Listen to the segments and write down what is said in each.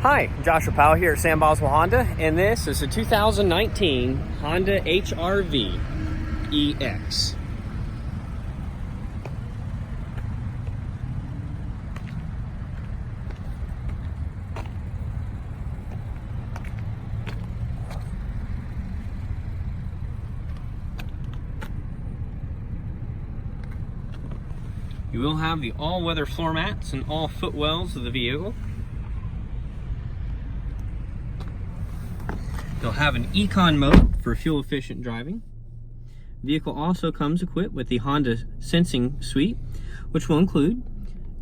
Hi, Joshua Powell here at Sam Boswell Honda, and this is a 2019 Honda HR-V EX. You will have the all-weather floor mats and all footwells of the vehicle. You'll have an Econ mode for fuel-efficient driving. The vehicle also comes equipped with the Honda Sensing Suite, which will include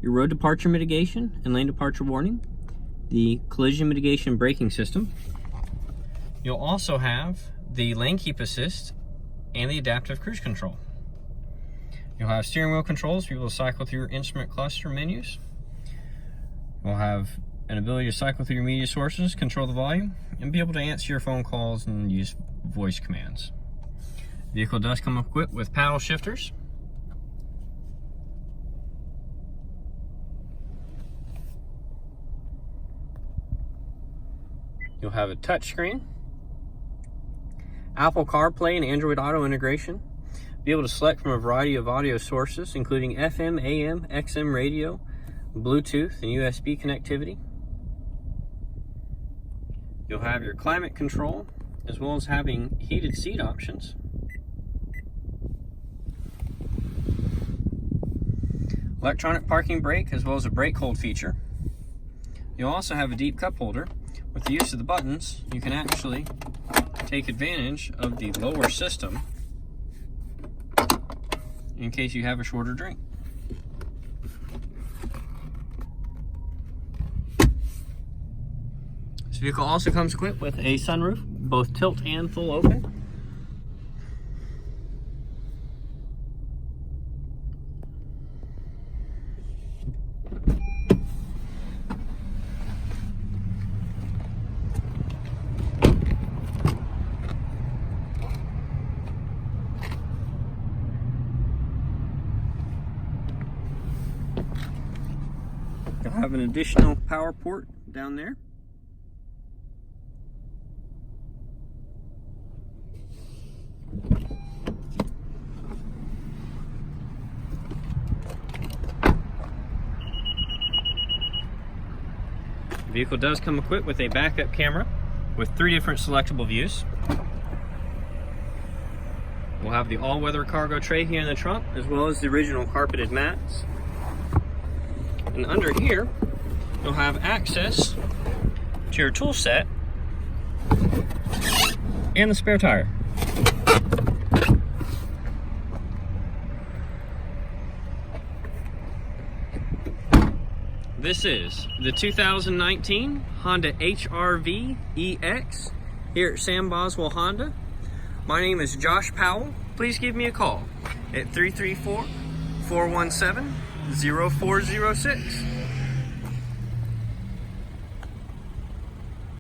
your road departure mitigation and lane departure warning, the collision mitigation braking system. You'll also have the lane keep assist and the adaptive cruise control. You'll have steering wheel controls for you to cycle through your instrument cluster menus. You'll have an ability to cycle through your media sources, control the volume, and be able to answer your phone calls and use voice commands. The vehicle does come equipped with paddle shifters. You'll have a touchscreen, Apple CarPlay and Android Auto integration. Be able to select from a variety of audio sources, including FM, AM, XM radio, Bluetooth, and USB connectivity. You'll have your climate control, as well as having heated seat options. Electronic parking brake, as well as a brake hold feature. You'll also have a deep cup holder. With the use of the buttons, you can actually take advantage of the lower system in case you have a shorter drink. This vehicle also comes equipped with a sunroof, both tilt and full open. You'll have an additional power port down there. The vehicle does come equipped with a backup camera with 3 different selectable views. We'll have the all-weather cargo tray here in the trunk, as well as the original carpeted mats. And under here, you'll have access to your tool set and the spare tire. This is the 2019 Honda HR-V EX here at Sam Boswell Honda. My name is Josh Powell. Please give me a call at 334-417-0406.